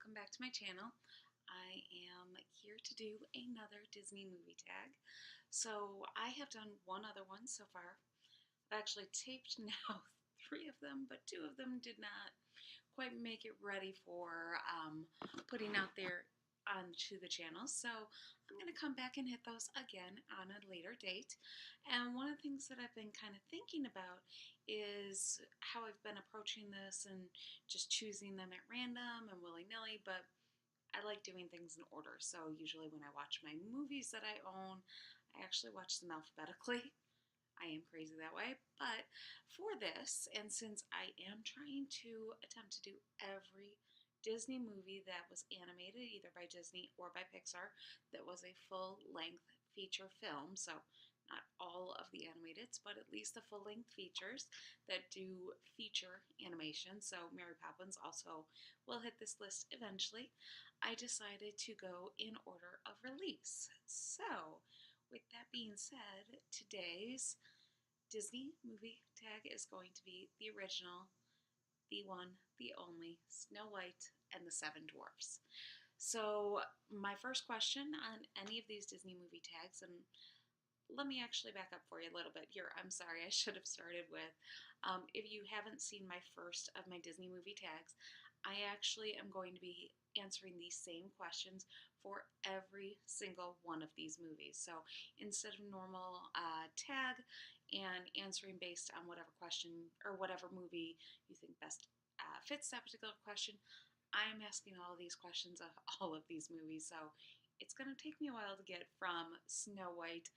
welcome back to my channel. I am here to do another Disney movie tag. So I have done one other one so far. I've actually taped now three of them, but two of them did not quite make it ready for putting out there onto the channel. So I'm going to come back and hit those again on a later date. And one of the things that I've been kind of thinking about is how I've been approaching this and just choosing them at random and willy-nilly, but I like doing things in order. So usually when I watch my movies that I own, I actually watch them alphabetically. I am crazy that way. But for this, and since I am trying to attempt to do every Disney movie that was animated, either by Disney or by Pixar, that was a full-length feature film, so not all of the animateds, but at least the full-length features that do feature animation, so Mary Poppins also will hit this list eventually, I decided to go in order of release. So, with that being said, today's Disney movie tag is going to be the original, the one, the only, Snow White and the Seven Dwarfs. So my first question on any of these Disney movie tags, and let me actually back up for you a little bit here. I'm sorry, I should have started with, if you haven't seen my first of my Disney movie tags, I actually am going to be answering these same questions for every single one of these movies. So instead of normal tag and answering based on whatever question or whatever movie you think best fits that particular question, I am asking all of these questions of all of these movies. So it's going to take me a while to get from Snow White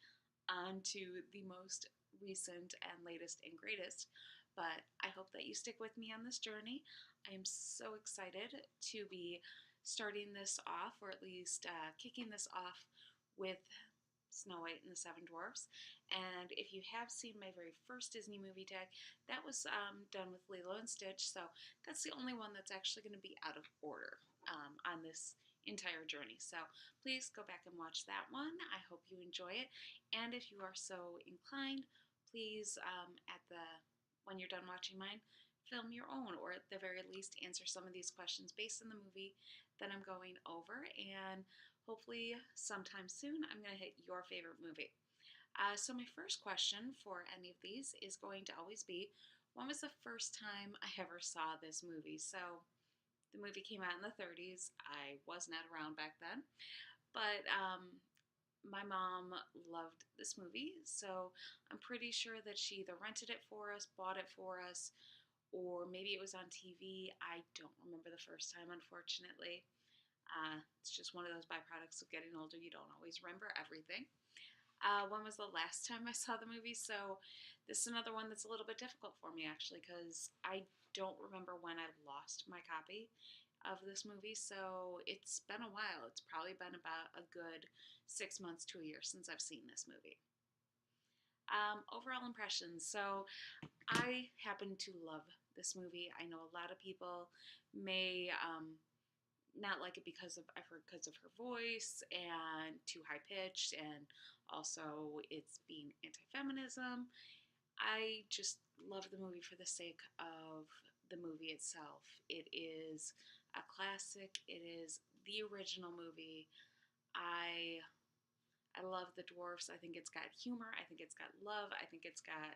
onto the most recent and latest and greatest, but I hope that you stick with me on this journey. I am so excited to be starting this off, or at least kicking this off with Snow White and the Seven Dwarfs. And if you have seen my very first Disney movie tag, that was done with Lilo and Stitch, so that's the only one that's actually going to be out of order on this entire journey. So please go back and watch that one. I hope you enjoy it. And if you are so inclined, please when you're done watching mine, film your own, or at the very least answer some of these questions based on the movie that I'm going over, and hopefully sometime soon I'm going to hit your favorite movie. So my first question for any of these is going to always be, when was the first time I ever saw this movie? So the movie came out in the 30s. I was not around back then, but my mom loved this movie, so I'm pretty sure that she either rented it for us, bought it for us, or maybe it was on TV. I don't remember the first time, unfortunately. It's just one of those byproducts of getting older. You don't always remember everything. When was the last time I saw the movie? So this is another one that's a little bit difficult for me, actually, because I don't remember when I lost my copy of this movie, so it's been a while. It's probably been about a good 6 months to a year since I've seen this movie. Overall impressions. So I happen to love this movie. I know a lot of people may not like it because of, I've heard, because of her voice and too high pitched, and also it's being anti-feminism. I just love the movie for the sake of the movie itself. It is a classic. It is the original movie. I love the Dwarfs. I think it's got humor. I think it's got love. I think it's got,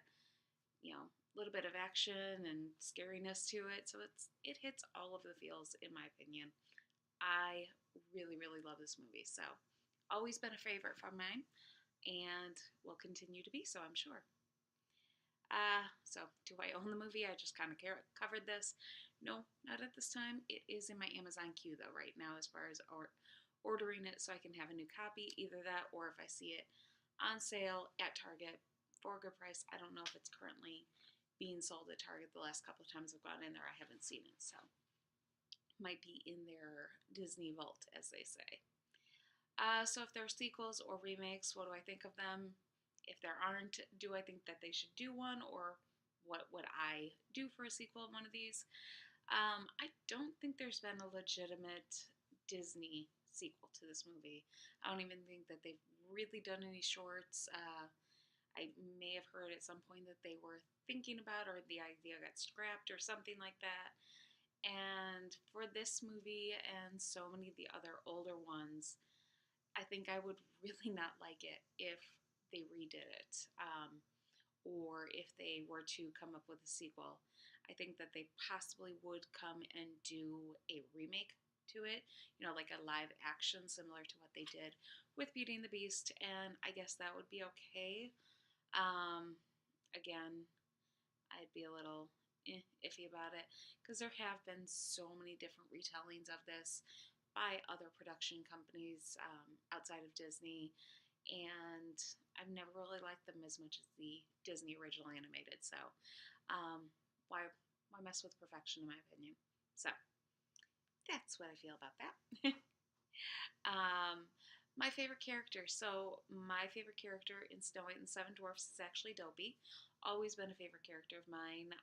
a little bit of action and scariness to it. So it hits all of the feels, in my opinion. I really, really love this movie. So always been a favorite from mine, and will continue to be so, I'm sure. So do I own the movie? I just kind of covered this. No, not at this time. It is in my Amazon queue though right now, as far as ordering it so I can have a new copy. Either that, or if I see it on sale at Target for a good price. I don't know if it's currently being sold at Target. The last couple of times I've gone in there, I haven't seen it, so might be in their Disney vault, as they say. So if there are sequels or remakes, what do I think of them? If there aren't, do I think that they should do one, or what would I do for a sequel of one of these? I don't think there's been a legitimate Disney sequel to this movie. I don't even think that they've really done any shorts. I may have heard at some point that they were thinking about, or the idea got scrapped or something like that. And for this movie and so many of the other older ones, I think I would really not like it if they redid it, or if they were to come up with a sequel. I think that they possibly would come and do a remake to it, like a live action similar to what they did with Beauty and the Beast, and I guess that would be okay. Um, Again, I'd be a little iffy about it because there have been so many different retellings of this by other production companies outside of Disney, and I've never really liked them as much as the Disney original animated. So, um, why mess with perfection, in my opinion? So that's what I feel about that. um, my favorite character. So my favorite character in Snow White and the Seven Dwarfs is actually Dopey. Always been a favorite character of mine.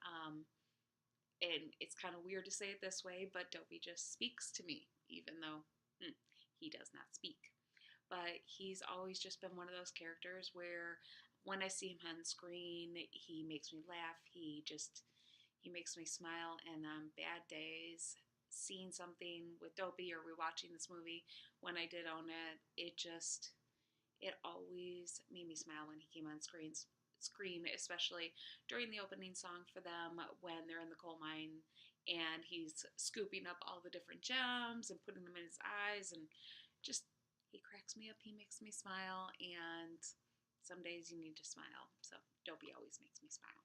And it's kind of weird to say it this way, but Dopey just speaks to me, even though he does not speak. But he's always just been one of those characters where when I see him on screen, he makes me laugh. He makes me smile. And on bad days, seeing something with Dopey or rewatching this movie when I did own it, it always made me smile when he came on screen, especially during the opening song for them when they're in the coal mine and he's scooping up all the different gems and putting them in his eyes, and just he cracks me up, he makes me smile, and some days you need to smile. So Dopey always makes me smile.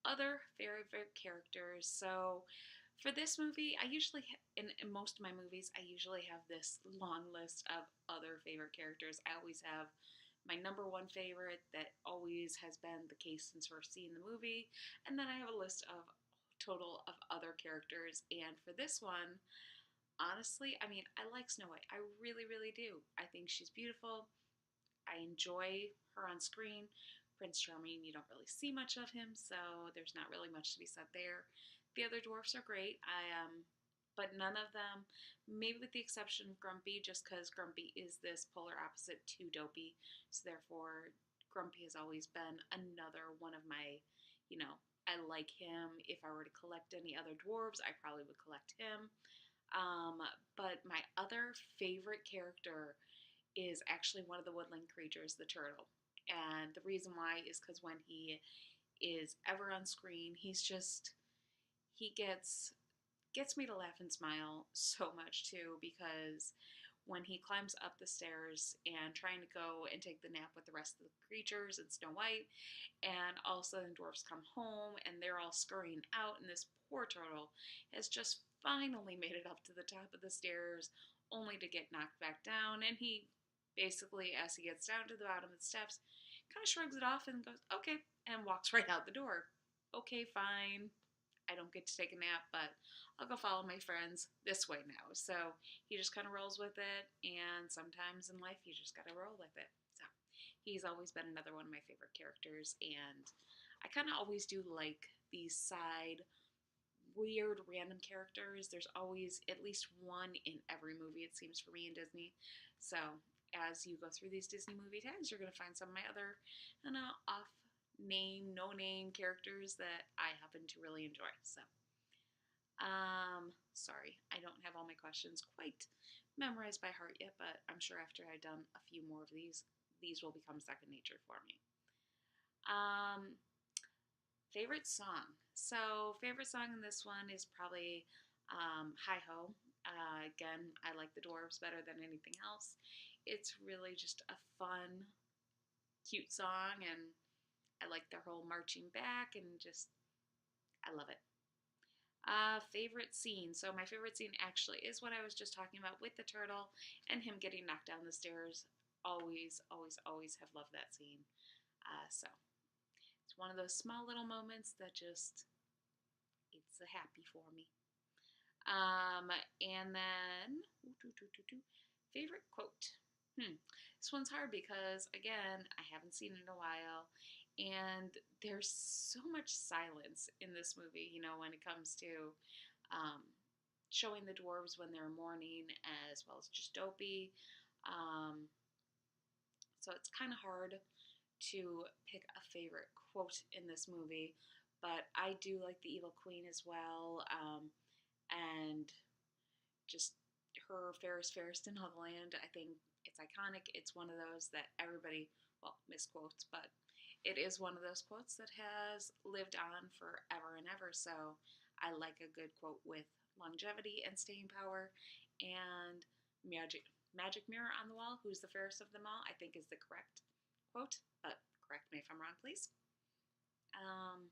Other favorite characters. So for this movie, in most of my movies, I usually have this long list of other favorite characters. I always have my number one favorite that always has been the case since first seeing the movie, and then I have a list of total of other characters. And for this one, honestly, I mean, I like Snow White. I really, really do. I think she's beautiful. I enjoy her on screen. Prince Charming, you don't really see much of him, so there's not really much to be said there. The other dwarfs are great. But none of them, maybe with the exception of Grumpy, just because Grumpy is this polar opposite to Dopey. So therefore, Grumpy has always been another one of my, I like him. If I were to collect any other dwarves, I probably would collect him. But my other favorite character is actually one of the woodland creatures, the turtle. And the reason why is because when he is ever on screen, he gets me to laugh and smile so much too, because when he climbs up the stairs and trying to go and take the nap with the rest of the creatures and Snow White, and all of a sudden dwarfs come home and they're all scurrying out, and this poor turtle has just finally made it up to the top of the stairs only to get knocked back down, and he basically, as he gets down to the bottom of the steps, kind of shrugs it off and goes, okay, and walks right out the door. Okay, fine. I don't get to take a nap, but I'll go follow my friends this way now. So he just kind of rolls with it, and sometimes in life you just gotta roll with it. So he's always been another one of my favorite characters, and I kind of always do like these side weird random characters. There's always at least one in every movie, it seems, for me in Disney. So as you go through these Disney movie tags, you're going to find some of my other off name, no name characters that I happen to really enjoy. So, sorry, I don't have all my questions quite memorized by heart yet, but I'm sure after I've done a few more of these will become second nature for me. Um, Favorite song. So, favorite song in this one is probably Hi Ho. Again, I like the Dwarves better than anything else. It's really just a fun, cute song, and I like their whole marching back, and just, I love it. Favorite scene. So, my favorite scene actually is what I was just talking about with the turtle and him getting knocked down the stairs. Always, always, always have loved that scene. So, it's one of those small little moments that just, it's a happy for me. And then, favorite quote. This one's hard because, again, I haven't seen it in a while, and there's so much silence in this movie, when it comes to um, showing the dwarves when they're mourning, as well as just Dopey. Um, so it's kind of hard to pick a favorite quote in this movie, but I do like the Evil Queen as well. and just her fairest in all the land. I think it's iconic. It's one of those that everybody, well, misquotes, but it is one of those quotes that has lived on forever and ever. So I like a good quote with longevity and staying power. And magic mirror on the wall, who's the fairest of them all, I think is the correct quote, but correct me if I'm wrong, please. Um,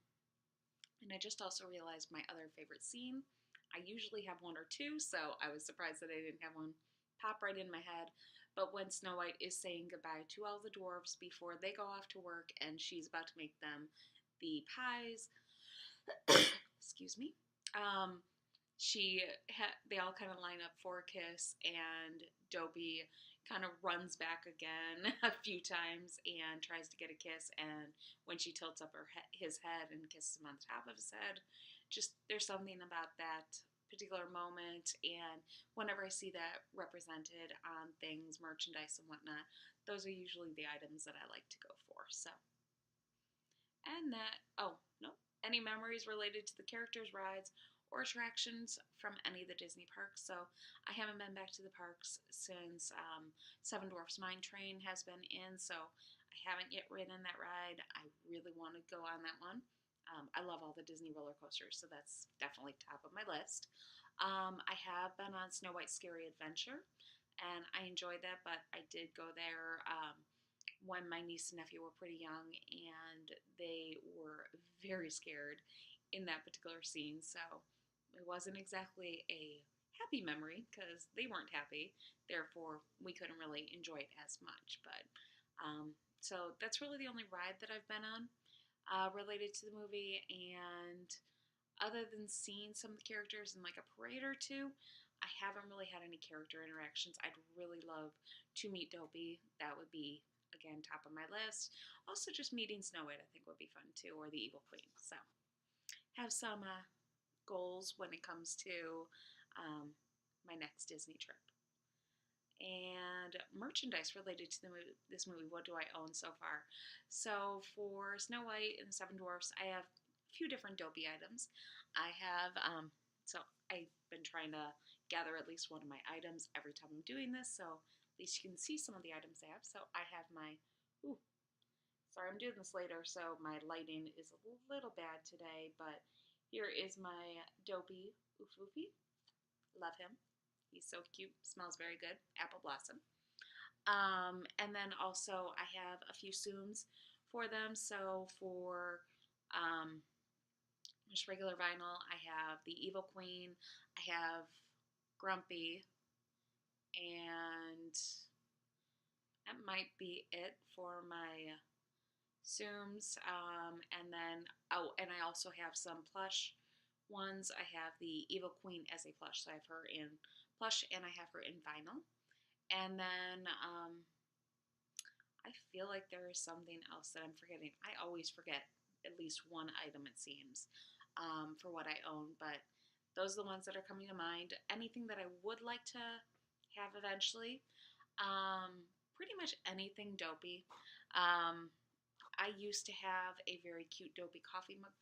and I just also realized my other favorite scene. I usually have one or two, so I was surprised that I didn't have one pop right in my head. But when Snow White is saying goodbye to all the dwarves before they go off to work and she's about to make them the pies, excuse me, um, they all kind of line up for a kiss, and Dopey kind of runs back again a few times and tries to get a kiss. And when she tilts up his head and kisses him on the top of his head, just there's something about that particular moment. And whenever I see that represented on things, merchandise and whatnot, those are usually the items that I like to go for. So, and that, oh, no, any memories related to the characters, rides, or attractions from any of the Disney parks. So I haven't been back to the parks since Seven Dwarfs Mine Train has been in, so I haven't yet ridden that ride. I really want to go on that one. I love all the Disney roller coasters, so that's definitely top of my list. I have been on Snow White's Scary Adventure, and I enjoyed that, but I did go there when my niece and nephew were pretty young, and they were very scared in that particular scene. So it wasn't exactly a happy memory because they weren't happy. Therefore, we couldn't really enjoy it as much. But so that's really the only ride that I've been on related to the movie. And other than seeing some of the characters in like a parade or two, I haven't really had any character interactions. I'd really love to meet Dopey. That would be, again, top of my list. Also, just meeting Snow White, I think, would be fun too, or the Evil Queen. So, have some goals when it comes to my next Disney trip. And merchandise related to this movie, what do I own so far? So, for Snow White and the Seven Dwarfs, I have a few different Dopey items. I have, so I've been trying to gather at least one of my items every time I'm doing this, so at least you can see some of the items I have. So I have my, ooh, sorry, I'm doing this later, so my lighting is a little bad today, but here is my Dopey Oof Oofy. Love him. He's so cute, smells very good. Apple Blossom. And then also I have a few Zooms for them. So for just regular vinyl, I have the Evil Queen, I have Grumpy, and that might be it for my Zooms. And then, oh, and I also have some plush ones. I have the Evil Queen as a plush, so I have her in plush and I have her in vinyl. And then I feel like there is something else that I'm forgetting. I always forget at least one item, it seems, for what I own, but those are the ones that are coming to mind. Anything that I would like to have eventually, pretty much anything Dopey. I used to have a very cute Dopey coffee mug.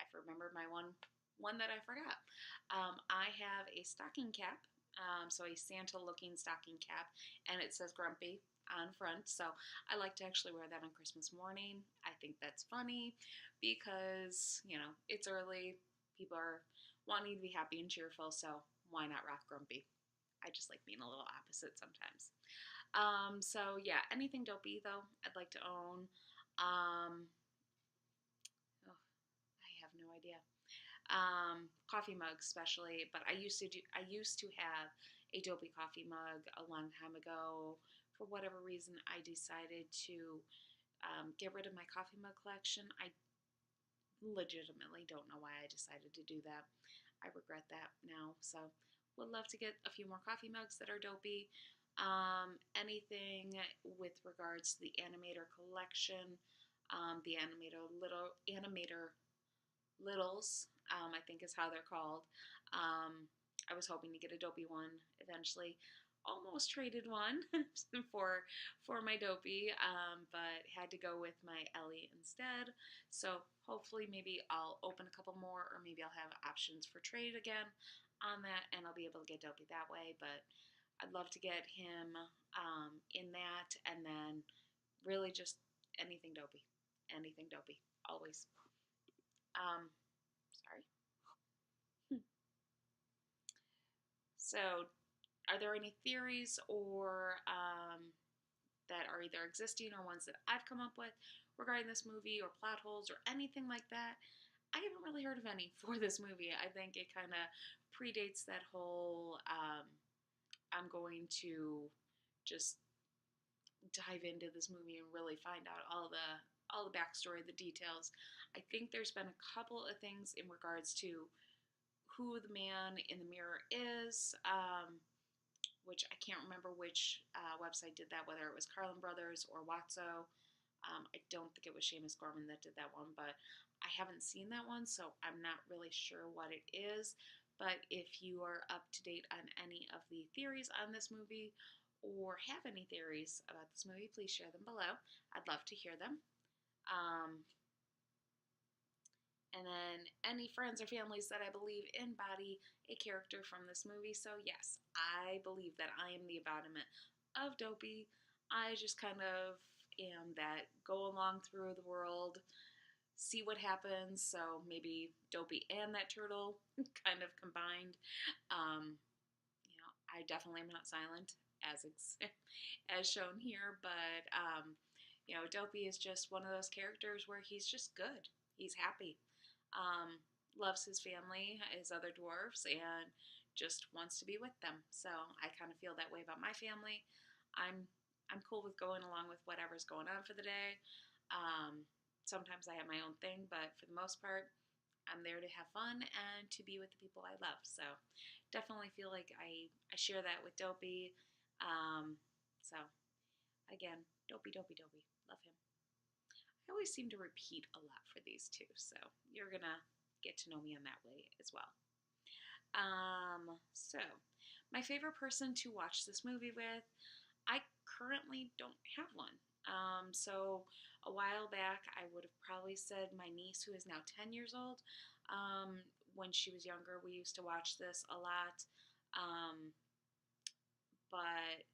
I remember my one that I forgot. I have a stocking cap, so a Santa-looking stocking cap, and it says Grumpy on front. So I like to actually wear that on Christmas morning. I think that's funny because, you know, it's early. People are wanting to be happy and cheerful, so why not rock Grumpy? I just like being a little opposite sometimes. So yeah, anything Dopey though, I'd like to own. Oh, I have no idea. Coffee mugs especially, but I used to have a Dopey coffee mug a long time ago. For whatever reason, I decided to get rid of my coffee mug collection. I legitimately don't know why I decided to do that. I regret that now. So would love to get a few more coffee mugs that are Dopey. Anything with regards to the animator collection, the animator littles, I think is how they're called. I was hoping to get a Dopey one eventually. Almost traded one for my Dopey, but had to go with my Ellie instead. So hopefully maybe I'll open a couple more, or maybe I'll have options for trade again. on that, and I'll be able to get Dopey that way. But I'd love to get him in that, and then really just anything Dopey, always. Um, Sorry. So, are there any theories or that are either existing or ones that I've come up with regarding this movie or plot holes or anything like that? I haven't really heard of any for this movie. I think it kind of predates that whole I'm going to just dive into this movie and really find out all the backstory, the details. I think there's been a couple of things in regards to who the man in the mirror is, which I can't remember which website did that, whether it was Carlin Brothers or Watso. I don't think it was Seamus Gorman that did that one, but I haven't seen that one, so I'm not really sure what it is. But if you are up to date on any of the theories on this movie or have any theories about this movie, please share them below. I'd love to hear them. Um, and then any friends or families that I believe embody a character from this movie. So, yes, I believe that I am the embodiment of Dopey. I just kind of am that go along through the world, see what happens. So, maybe Dopey and that turtle kind of combined. I definitely am not silent as shown here, but Dopey is just one of those characters where he's just good. He's happy, um, loves his family, his other dwarfs, and just wants to be with them. So I kind of feel that way about my family. I'm I'm cool with going along with whatever's going on for the day. Um, Sometimes I have my own thing, but for the most part, I'm there to have fun and to be with the people I love. So definitely feel like I share that with Dopey. So again, Dopey. Love him. I always seem to repeat a lot for these two, so you're gonna get to know me in that way as well. So my favorite person to watch this movie with, I currently don't have one. So a while back, I would have probably said my niece, who is now 10 years old. When she was younger, we used to watch this a lot. Um, but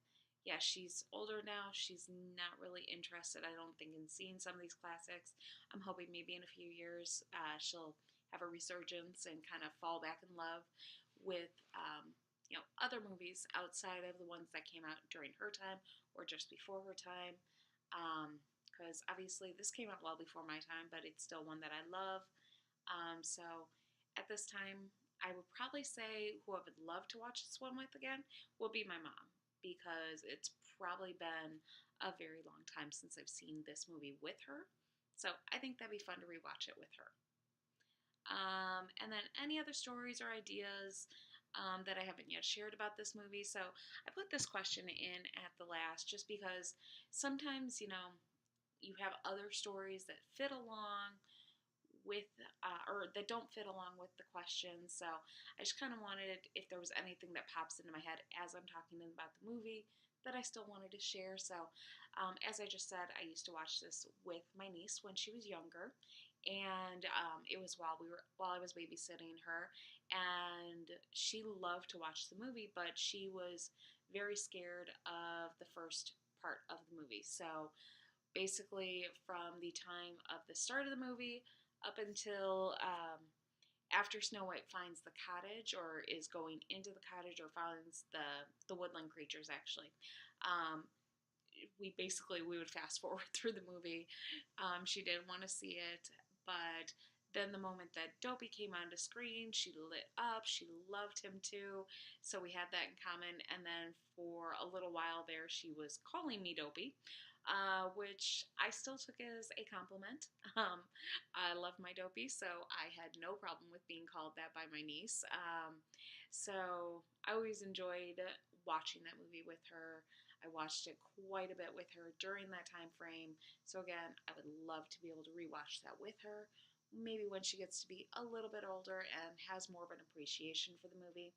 yeah, she's older now. She's not really interested, I don't think, in seeing some of these classics. I'm hoping maybe in a few years she'll have a resurgence and kind of fall back in love with other movies outside of the ones that came out during her time or just before her time. Because obviously this came out well before my time, but it's still one that I love. So at this time, I would probably say who I would love to watch this one with again will be my mom, because it's probably been a very long time since I've seen this movie with her. So I think that'd be fun to rewatch it with her. And then any other stories or ideas that I haven't yet shared about this movie. So I put this question in at the last just because sometimes, you have other stories that fit along with, or that don't fit along with the questions. So I just kind of wanted, if there was anything that pops into my head as I'm talking about the movie, that I still wanted to share. So, as I just said, I used to watch this with my niece when she was younger, and it was while I was babysitting her, and she loved to watch the movie, but she was very scared of the first part of the movie. So basically, from the time of the start of the movie up until after Snow White finds the cottage, or is going into the cottage, or finds the woodland creatures actually. Um, we would fast forward through the movie. She didn't want to see it, but then the moment that Dopey came onto screen, she lit up. She loved him too, so we had that in common. And then for a little while there, she was calling me Dopey, which I still took as a compliment. I love my Dopey, so I had no problem with being called that by my niece. So I always enjoyed watching that movie with her. I watched it quite a bit with her during that time frame. So again, I would love to be able to rewatch that with her. Maybe when she gets to be a little bit older and has more of an appreciation for the movie.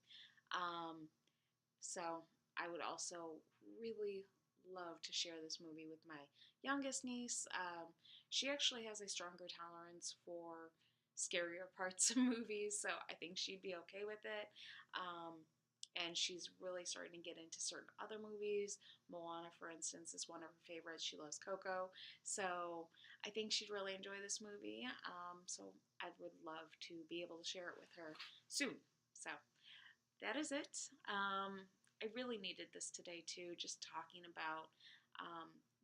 So I would also really love to share this movie with my youngest niece. She actually has a stronger tolerance for scarier parts of movies, so I think she'd be okay with it. And she's really starting to get into certain other movies. Moana, for instance, is one of her favorites. She loves Coco, so I think she'd really enjoy this movie. So I would love to be able to share it with her soon. So that is it. I really needed this today too, just talking about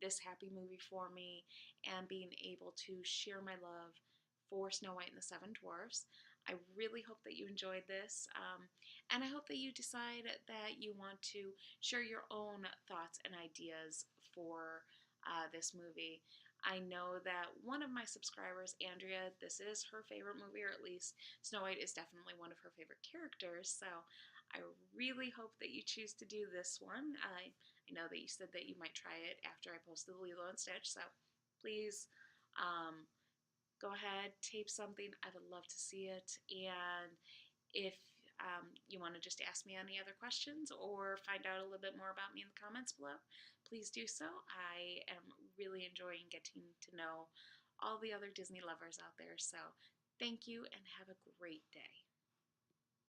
this happy movie for me and being able to share my love for Snow White and the Seven Dwarfs. I really hope that you enjoyed this, and I hope that you decide that you want to share your own thoughts and ideas for this movie. I know that one of my subscribers, Andrea, this is her favorite movie, or at least Snow White is definitely one of her favorite characters. So I really hope that you choose to do this one. I know that you said that you might try it after I posted the Lilo and Stitch, so please go ahead, tape something. I would love to see it. And if you want to just ask me any other questions or find out a little bit more about me in the comments below, please do so. I am really enjoying getting to know all the other Disney lovers out there. So thank you and have a great day.